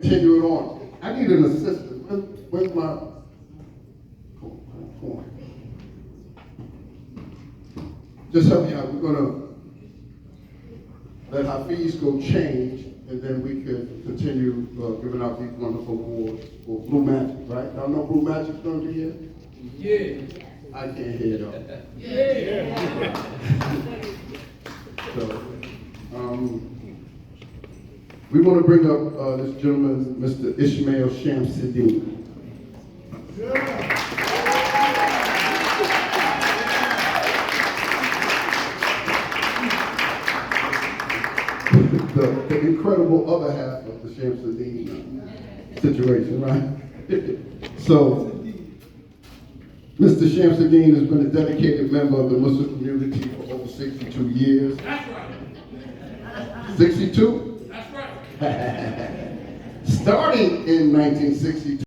Continue it on. I need an assistant. Where's my coin? Just help me out. We're gonna let Hafiz go change, and then we can continue giving out these wonderful awards for Blue Magic, right? Y'all know Blue Magic's gonna be here? Yeah. I can't hear y'all. Yeah. So, we want to bring up this gentleman, Mr. Ishmael Shamsuddin. The incredible other half of the Shamsuddin situation, right? So, Mr. Shamsuddin has been a dedicated member of the Muslim community for over 62 years. That's right. 62? That's right. Starting in 1962.